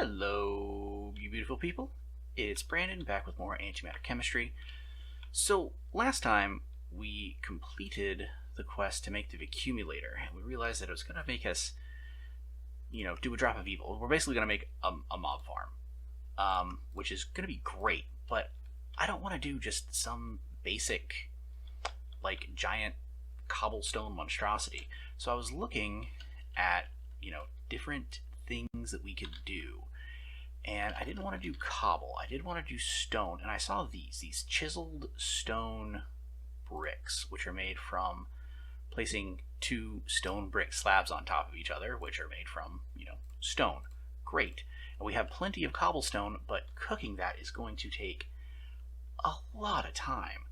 Hello, you beautiful people. It's Brandon back with more Antimatter chemistry. So, last time we completed the quest to make the accumulator, and we realized that it was going to make us, do a drop of evil. We're basically going to make a mob farm, which is going to be great, but I don't want to do just some basic, giant cobblestone monstrosity. So I was looking at, different things that we could do. And I didn't want to do cobble. I did want to do stone. And I saw these chiseled stone bricks, which are made from placing two stone brick slabs on top of each other, which are made from, stone. Great. And we have plenty of cobblestone, but cooking that is going to take a lot of time.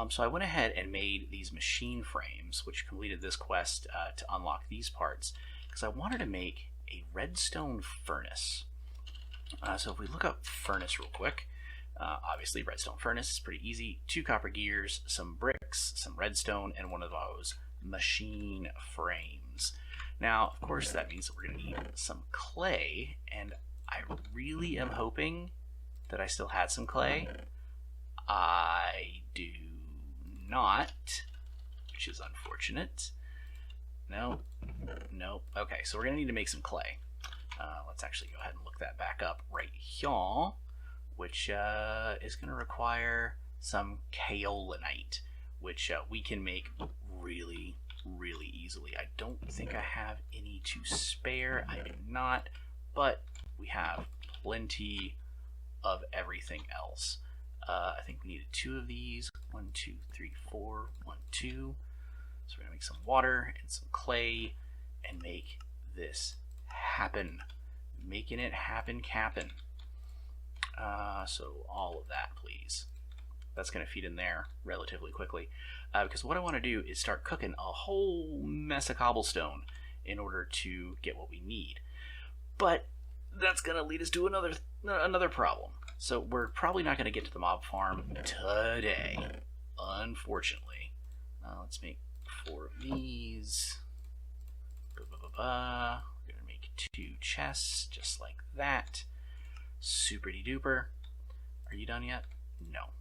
So I went ahead and made these machine frames, which completed this quest to unlock these parts, because I wanted to make a redstone furnace. So if we look up furnace real quick, obviously redstone furnace is pretty easy. 2 copper gears, some bricks, some redstone, and one of those machine frames. Now, of course, that means that we're going to need some clay, and I really am hoping that I still had some clay. I do not, which is unfortunate. No. Okay, so we're going to need to make some clay. Let's actually go ahead and look that back up right here, which is going to require some kaolinite, which we can make really, really easily. I don't think I have any to spare. I do not, but we have plenty of everything else. I think we needed 2 of these. 1, 2, 3, 4. 1, 2. So we're going to make some water and some clay and make this happen. Making it happen, Cap'n. So all of that, please. That's going to feed in there relatively quickly. Because what I want to do is start cooking a whole mess of cobblestone in order to get what we need. But that's going to lead us to another problem. So we're probably not going to get to the mob farm today, unfortunately. Let's make 4 of these. We're going to make 2 chests, just like that. Super-de duper. Are you done yet? No.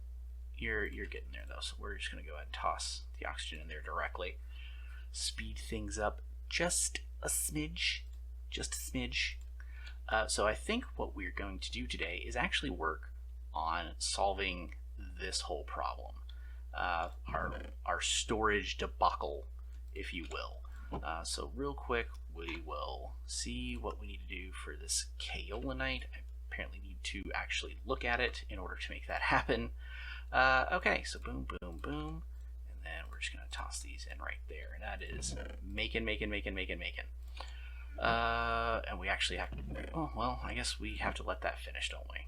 You're getting there, though, so we're just going to go ahead and toss the oxygen in there directly. Speed things up just a smidge. Just a smidge. So I think what we're going to do today is actually work on solving this whole problem. Our storage debacle, if you will. So real quick, we will see what we need to do for this kaolinite. I apparently need to actually look at it in order to make that happen. Okay, so boom, boom, boom. And then we're just going to toss these in right there. And that is making. And we actually have to, oh, well, I guess we have to let that finish, don't we?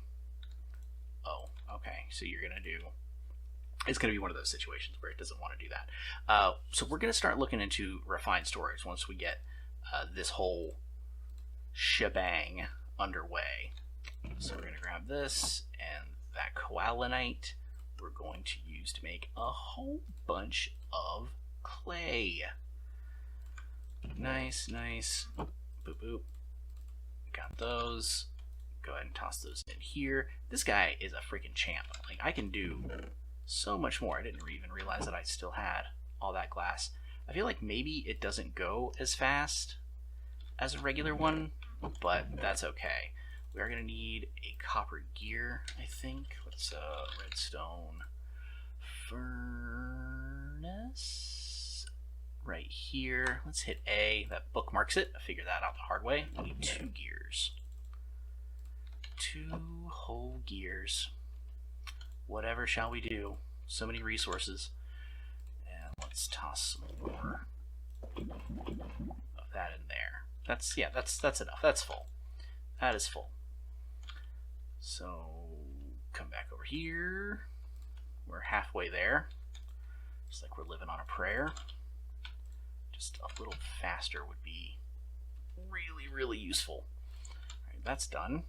Oh, okay, so you're going to do, it's going to be one of those situations where it doesn't want to do that. So we're going to start looking into refined storage once we get this whole shebang underway. So we're going to grab this, and that kaolinite we're going to use to make a whole bunch of clay. Nice. Boop, boop. Got those. Go ahead and toss those in here. This guy is a freaking champ. Like, I can do so much more. I didn't even realize that I still had all that glass. I feel like maybe it doesn't go as fast as a regular one, but that's okay. We are going to need a copper gear, I think. Let's redstone furnace. Right here. Let's hit A. That bookmarks it. I figured that out the hard way. We need 2 gears. 2 whole gears. Whatever shall we do? So many resources. And let's toss some more of that in there. That's enough. That's full. That is full. So come back over here. We're halfway there. Just like we're living on a prayer. Just a little faster would be really, really useful. All right, that's done.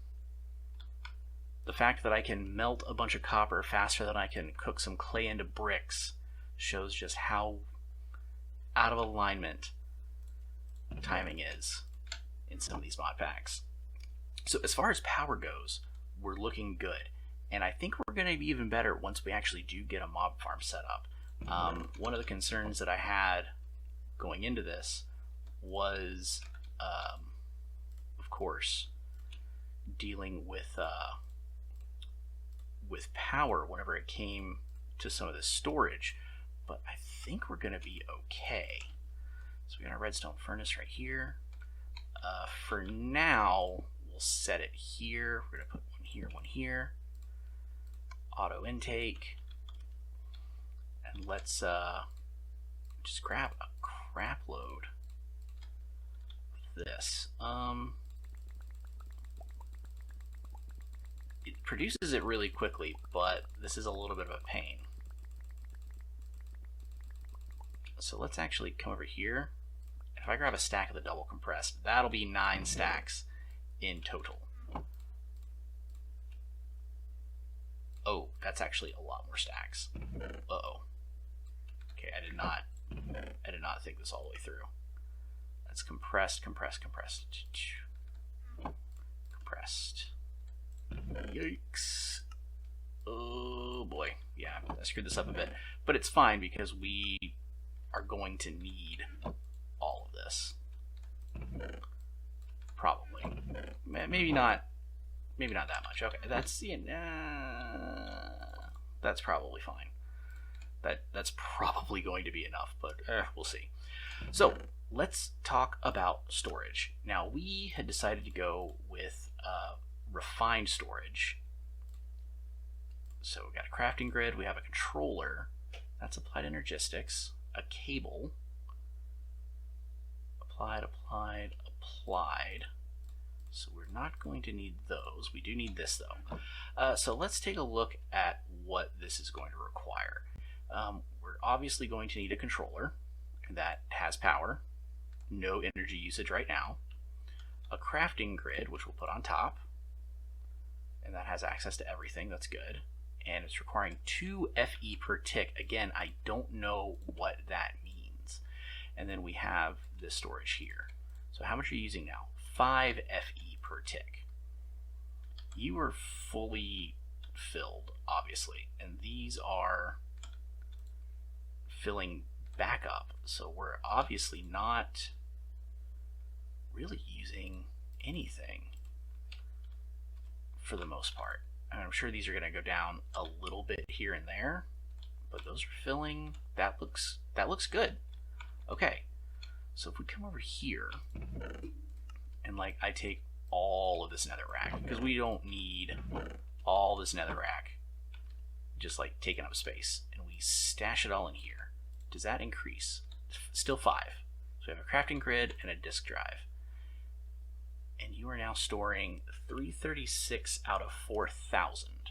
The fact that I can melt a bunch of copper faster than I can cook some clay into bricks shows just how out of alignment timing is in some of these mod packs. So as far as power goes, we're looking good. And I think we're going to be even better once we actually do get a mob farm set up. One of the concerns that I had going into this was, of course, dealing with power whenever it came to some of this storage. But I think we're going to be okay. So we got our redstone furnace right here. For now, we'll set it here. We're going to put one here, one here. Auto intake. And let's just grab a crap load of this. It produces it really quickly, but this is a little bit of a pain. So let's actually come over here. If I grab a stack of the double compressed, that'll be 9 stacks in total. Oh, that's actually a lot more stacks. Uh-oh. Okay, I did not think this all the way through. That's compressed. Yikes. Oh boy. Yeah, I screwed this up a bit. But it's fine because we are going to need all of this. Probably. Maybe not that much. Okay, that's probably fine. That's probably going to be enough, but we'll see. So let's talk about storage. Now, we had decided to go with refined storage. So we got a crafting grid, we have a controller, that's applied energistics, a cable, applied. So we're not going to need those. We do need this though. So let's take a look at what this is going to require. We're obviously going to need a controller that has power, no energy usage right now, a crafting grid, which we'll put on top, and that has access to everything. That's good. And it's requiring 2 FE per tick. Again, I don't know what that means. And then we have this storage here. So how much are you using now? 5 FE per tick. You are fully filled, obviously, and these are filling back up. So we're obviously not really using anything for the most part. And I'm sure these are going to go down a little bit here and there, but those are filling. That looks good. Okay, so if we come over here and like I take all of this netherrack, because we don't need all this netherrack just like taking up space, and we stash it all in here, does that increase? Still 5. So we have a crafting grid and a disk drive. And you are now storing 336 out of 4,000.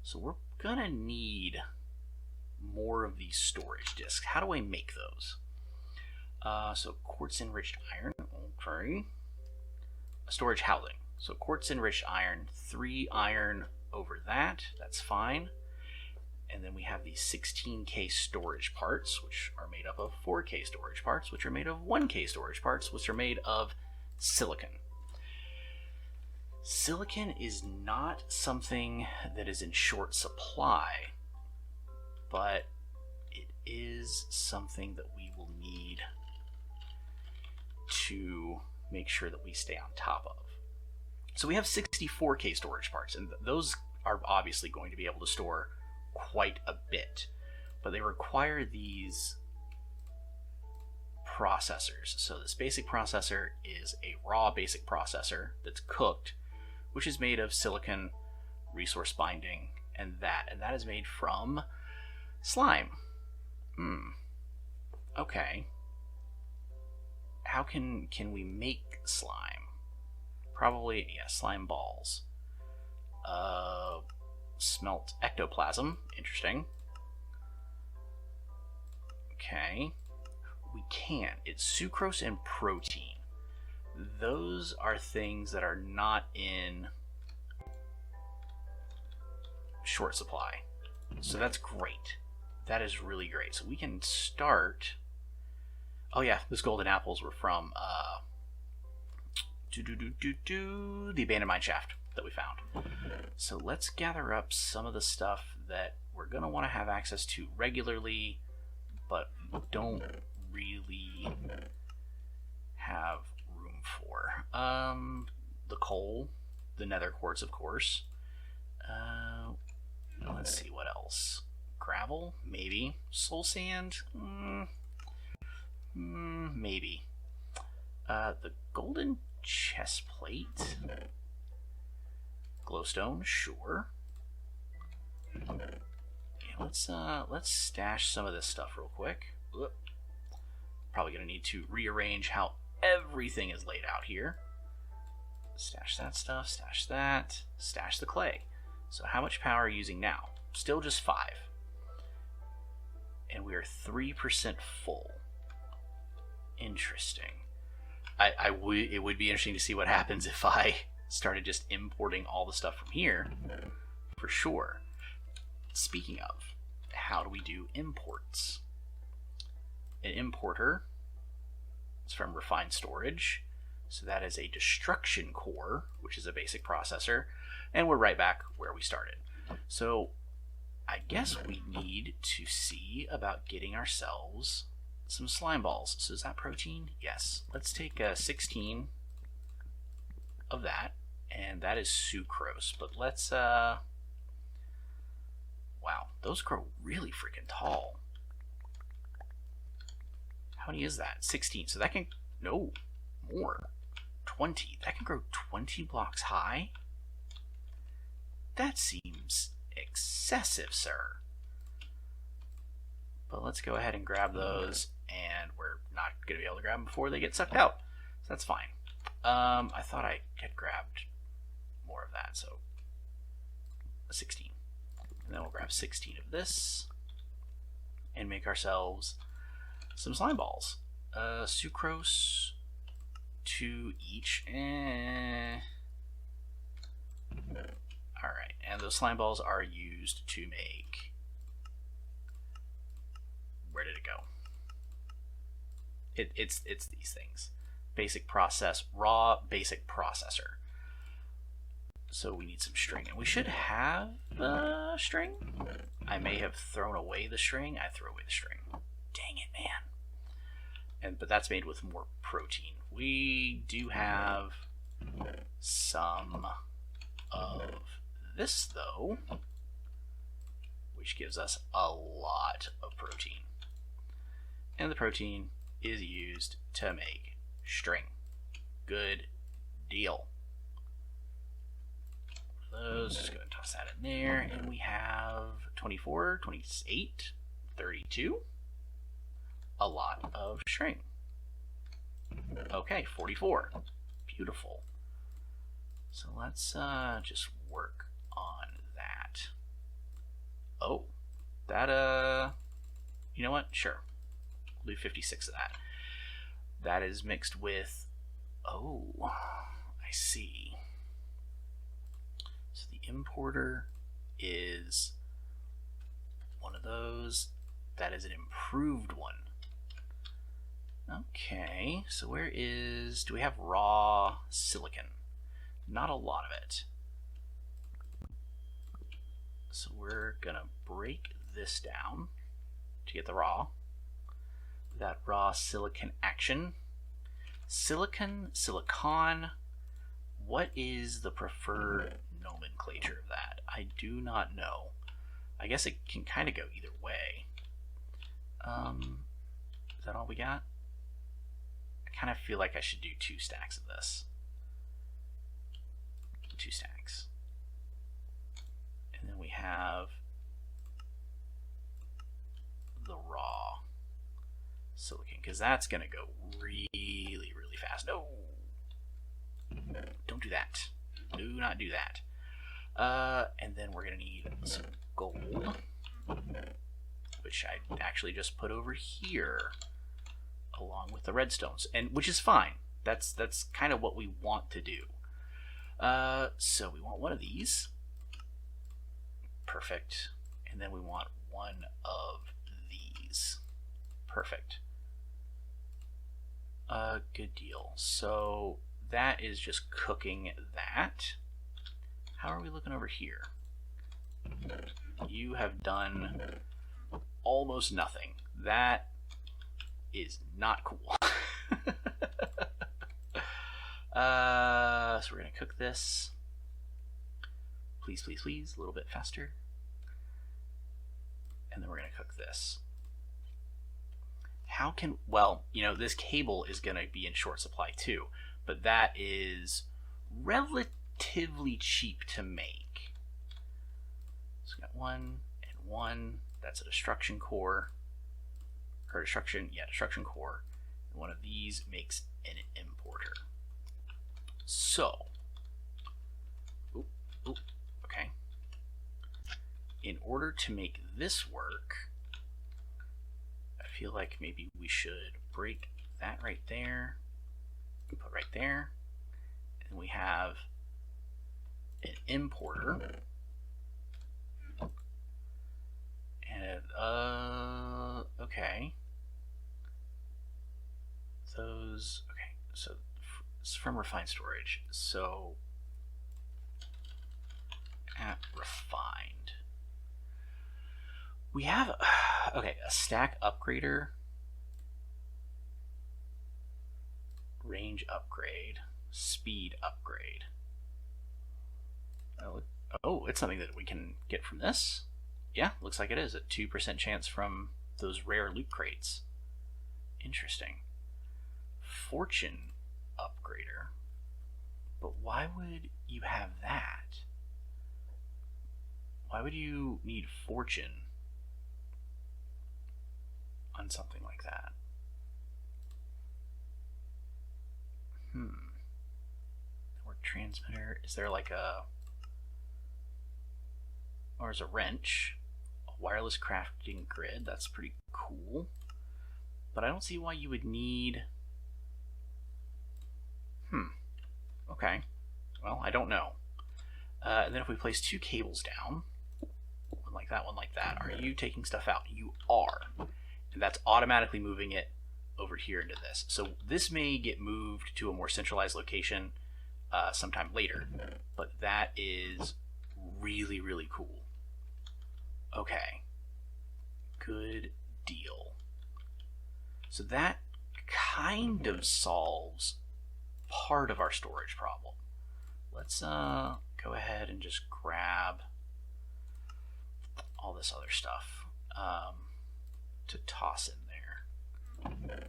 So we're gonna need more of these storage disks. How do I make those? So quartz enriched iron, okay. A storage housing. So quartz enriched iron, 3 iron over that, that's fine. And then we have these 16K storage parts, which are made up of 4K storage parts, which are made of 1K storage parts, which are made of silicon. Silicon is not something that is in short supply, but it is something that we will need to make sure that we stay on top of. So we have 64K storage parts, and those are obviously going to be able to store quite a bit, but they require these processors. So this basic processor is a raw basic processor that's cooked, which is made of silicon, resource binding, and that is made from slime. Okay. How can we make slime? Probably, yeah, slime balls. Smelt ectoplasm, interesting. Okay. We can. It's sucrose and protein. Those are things that are not in short supply. So that's great. That is really great. So we can start. Oh yeah, those golden apples were from the abandoned mine shaft that we found. So let's gather up some of the stuff that we're going to want to have access to regularly, but don't really have room for. The coal, the nether quartz, of course. Let's see what else. Gravel, maybe. Soul sand, maybe. The golden chest plate. Glowstone, sure. Yeah, let's stash some of this stuff real quick. Probably gonna need to rearrange how everything is laid out here. Stash that stuff, stash that, stash the clay. So how much power are you using now? Still just 5. And we are 3% full. Interesting. It would be interesting to see what happens if I started just importing all the stuff from here, for sure. Speaking of, how do we do imports? An importer is from refined storage, so that is a destruction core, which is a basic processor, and we're right back where we started. So I guess we need to see about getting ourselves some slime balls. So is that protein? Yes. Let's take 16 of that, and that is sucrose. But let's wow, those grow really freaking tall. How many is that? 16. So that can, no, more. 20. That can grow 20 blocks high? That seems excessive, sir. But let's go ahead and grab those, and we're not going to be able to grab them before they get sucked out. So that's fine. I thought I had grabbed more of that, so 16. And then we'll grab 16 of this and make ourselves some slime balls. Sucrose, 2 each. Alright, and those slime balls are used to make... Where did it go? It's these things. Basic process, raw basic processor. So we need some string, and we should have string. I may have thrown away the string. I threw away the string. Dang it, man. But that's made with more protein. We do have some of this, though, which gives us a lot of protein. And the protein is used to make string. Good deal. Those, just go ahead and toss that in there, and we have 24, 28, 32. A lot of string. Okay, 44. Beautiful. So let's just work on that. Oh, that, you know what? Sure. We'll do 56 of that. That is mixed with, oh, I see. So the importer is one of those. That is an improved one. Okay, so where is, do we have raw silicon? Not a lot of it. So we're gonna break this down to get the raw. That raw silicon action. Silicon, silicon, what is the preferred nomenclature of that? I do not know. I guess it can kind of go either way. Is that all we got? I kind of feel like I should do 2 stacks of this. 2 stacks. And then we have the raw silicon, because that's going to go really, really fast. No! Don't do that. Do not do that. And then we're going to need some gold, which I actually just put over here along with the redstones, and which is fine. That's kind of what we want to do. So we want one of these. Perfect. And then we want one of these. Perfect. Good deal. So that is just cooking that. How are we looking over here? You have done almost nothing. That is not cool. So we're going to cook this. Please, please, please, a little bit faster. And then we're going to cook this. How can, well, you know, this cable is going to be in short supply too, but that is relatively cheap to make. So we got 1 and 1. That's a destruction core. Or destruction core. And one of these makes an importer. So, okay. In order to make this work, I feel like maybe we should break that right there and put right there. And we have an importer. And, okay. Those, okay, so it's from refined storage. So, at refined. We have, okay, a stack upgrader, range upgrade, speed upgrade. Oh, it's something that we can get from this. Yeah, looks like it is. A 2% chance from those rare loot crates. Interesting. Fortune upgrader. But why would you have that? Why would you need fortune on something like that? Network transmitter. Is there like a, or is a wrench? A wireless crafting grid. That's pretty cool. But I don't see why you would need. Okay. Well, I don't know. And then if we place 2 cables down, one like that, are you taking stuff out? You are. And that's automatically moving it over here into this. So this may get moved to a more centralized location sometime later, but that is really, really cool. Okay. Good deal. So that kind of solves part of our storage problem. Let's go ahead and just grab all this other stuff to toss in there.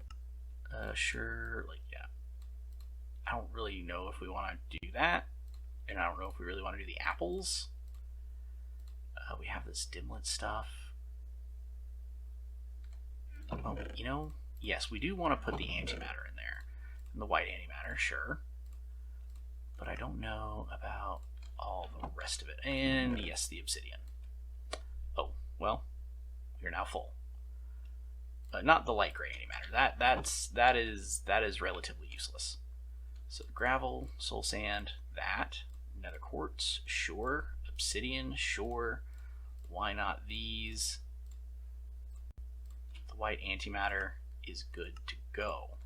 Sure, like, yeah. I don't really know if we want to do that, and I don't know if we really want to do the apples. We have this dimlet stuff. Well, you know, yes, we do want to put the antimatter in there. And the white antimatter, sure. But I don't know about all the rest of it. And yes, the obsidian. Oh, well, we are now full. Not the light gray antimatter. That is relatively useless. So gravel, soul sand, that. Nether quartz, sure. Obsidian, sure. Why not these? The white antimatter is good to go.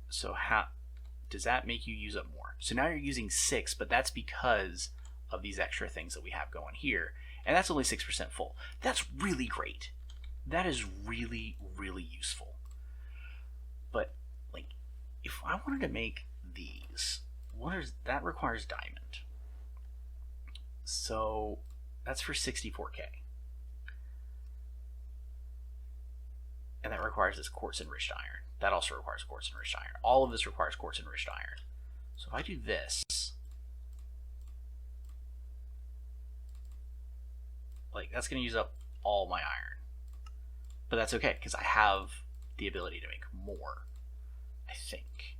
So how does that make you use up more? So now you're using 6, but that's because of these extra things that we have going here. And that's only 6% full. That's really great. That is really, really useful. But, like, if I wanted to make these, that requires diamond. So that's for 64k. And that requires this quartz enriched iron. That also requires quartz enriched iron. All of this requires quartz enriched iron. So if I do this, like, that's going to use up all my iron. But that's okay, because I have the ability to make more, I think.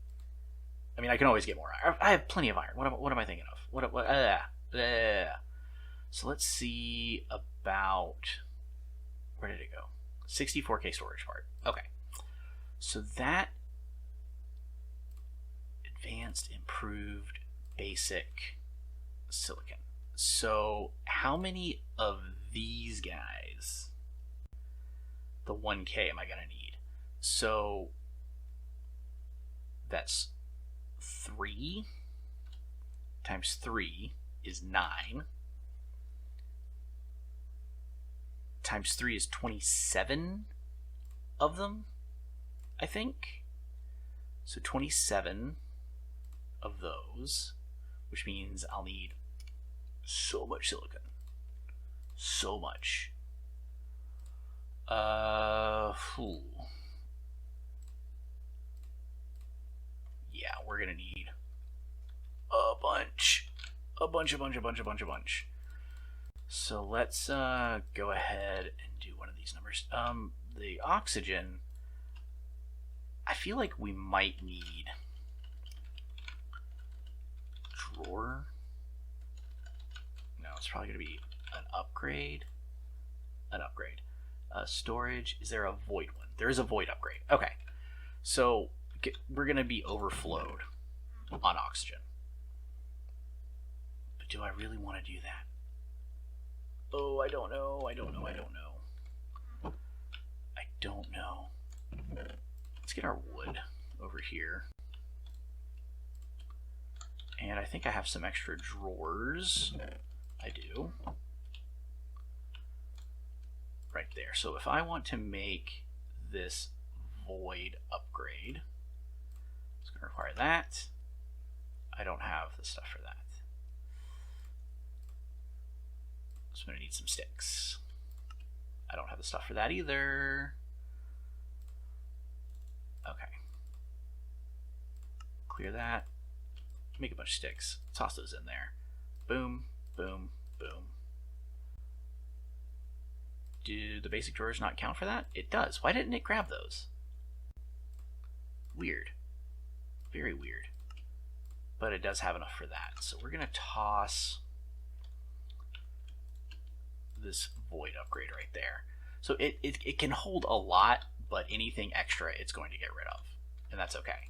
I mean, I can always get more iron. I have plenty of iron. What am I thinking of? So let's see about, where did it go? 64k storage part. Okay. So that advanced, improved, basic silicon. So how many of these guys, the 1k, am I going to need? So that's 3 times 3 is 9. Times 3 is 27 of them, I think. So 27 of those, which means I'll need so much silicon. So much. Yeah, we're gonna need a bunch. A bunch. So let's go ahead and do one of these numbers. The oxygen, I feel like we might need drawer. No, it's probably going to be an upgrade. Storage, is there a void one? There is a void upgrade. Okay, so we're going to be overflowed on oxygen. But do I really want to do that? Oh, I don't know. Let's get our wood over here. And I think I have some extra drawers. I do. Right there. So if I want to make this void upgrade, it's going to require that. I don't have the stuff for that. So I'm going to need some sticks. I don't have the stuff for that either. Okay. Clear that. Make a bunch of sticks. Toss those in there. Boom, boom, boom. Do the basic drawers not count for that? It does. Why didn't it grab those? Weird. Very weird. But it does have enough for that. So we're going to toss this void upgrade right there. So it can hold a lot, but anything extra it's going to get rid of. And that's okay.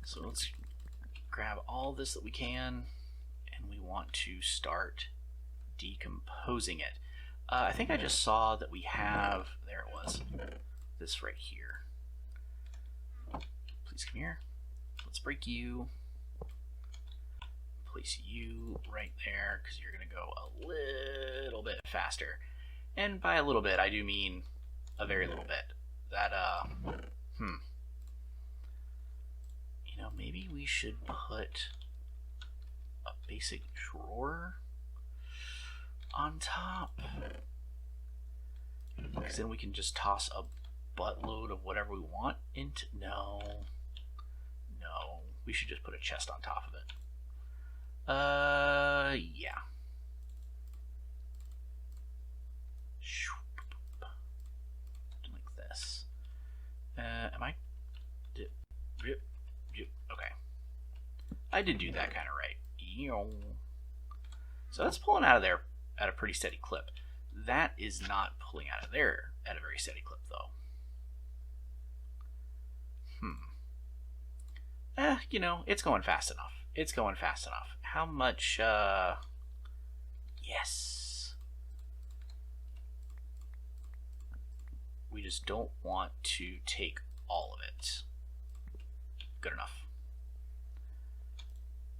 So let's grab all this that we can, and we want to start decomposing it. I think I just saw that we have, there it was, this right here. Please come here. Let's break you. Place you right there, because you're going to go a little bit faster. And by a little bit, I do mean a very little bit. That, you know, maybe we should put a basic drawer on top, because then we can just toss a buttload of whatever we want into. No, we should just put a chest on top of it. Yeah. Like this. Am I? Okay. I did do that kind of right. So that's pulling out of there at a pretty steady clip. That is not pulling out of there at a very steady clip, though. You know, it's going fast enough. How much, yes. We just don't want to take all of it. Good enough.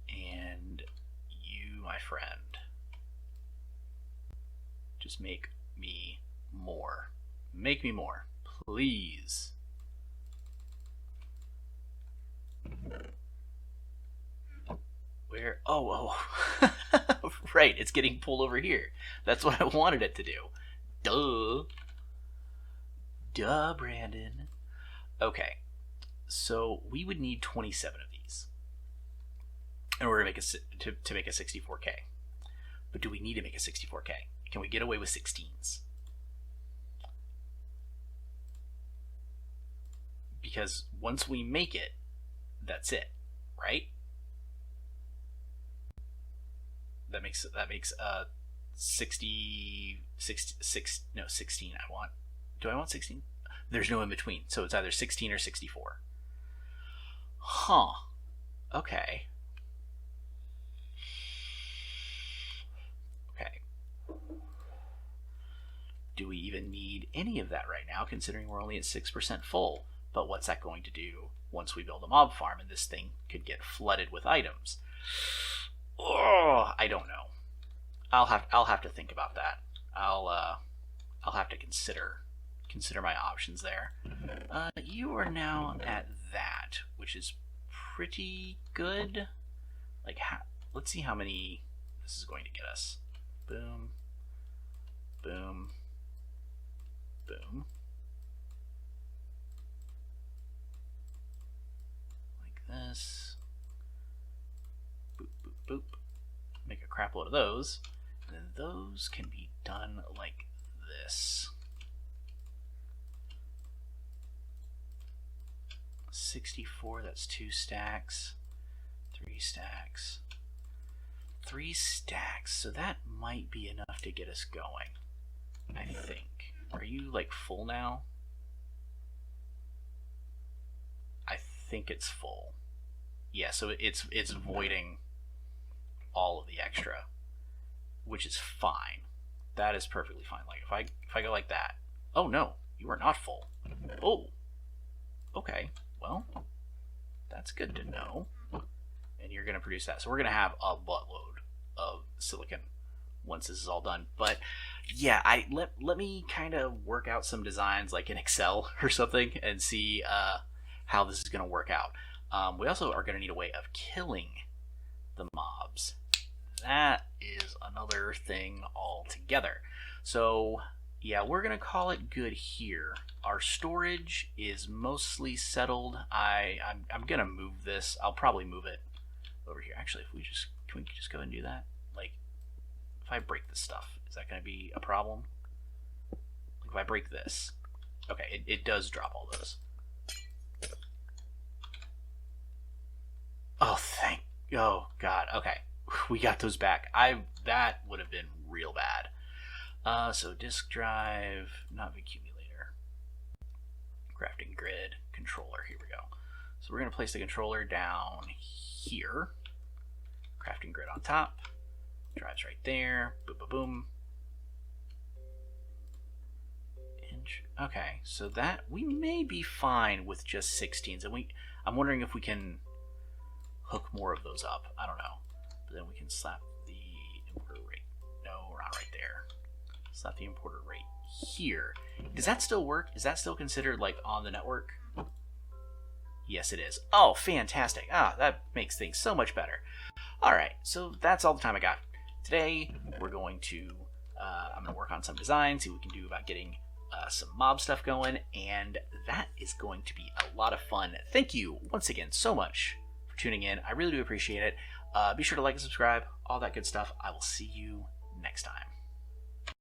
And you, my friend, just make me more. Make me more, please. Where? Oh. Right, it's getting pulled over here. That's what I wanted it to do. Duh, Brandon. Okay, so we would need 27 of these in order to make a 64K. But do we need to make a 64K? Can we get away with 16s? Because once we make it, that's it, right? That makes 16 I want. Do I want 16? There's no in between, so it's either 16 or 64. Huh. Okay. Do we even need any of that right now, considering we're only at 6% full? But what's that going to do once we build a mob farm, and this thing could get flooded with items. Oh, I don't know. I'll have to think about that. I'll have to consider my options there. You are now at that, which is pretty good. Like, let's see how many this is going to get us. Boom, boom, boom. Like this. Boop, boop, boop. Make a crap load of those. And then those can be done like this. 64, that's 2 stacks. 3 stacks. 3 stacks, so that might be enough to get us going, I think. Are you like full now? I think it's full. Yeah, so it's voiding all of the extra, which is fine. That is perfectly fine. Like if I go like that. Oh no, you are not full. Oh. Okay. Well, that's good to know. And you're going to produce that. So we're going to have a buttload of silicon once this is all done. But yeah, let me kind of work out some designs like in Excel or something and see how this is going to work out. We also are going to need a way of killing the mobs. That is another thing altogether. So yeah, we're going to call it good here. Our storage is mostly settled. I'm going to move this. I'll probably move it over here. Actually, can we just go and do that? Like, if I break this stuff, is that going to be a problem? Like if I break this. Okay, it does drop all those. Oh god, okay. We got those back. That would have been real bad. So disk drive, not accumulator. Crafting grid, controller, here we go. So we're going to place the controller down here. Crafting grid on top. Drives right there. Boom, boom, boom. Okay, so that we may be fine with just 16s, and I'm wondering if we can hook more of those up. I don't know. But then we can slap the importer rate. No, we're not right there. Slap the importer rate here. Does that still work? Is that still considered like on the network? Yes, it is. Oh, fantastic. That makes things so much better. Alright, so that's all the time I got. Today, we're going to, I'm going to work on some designs, see what we can do about getting some mob stuff going, and that is going to be a lot of fun. Thank you once again so much for tuning in. I really do appreciate it. Be sure to like and subscribe, all that good stuff. I will see you next time.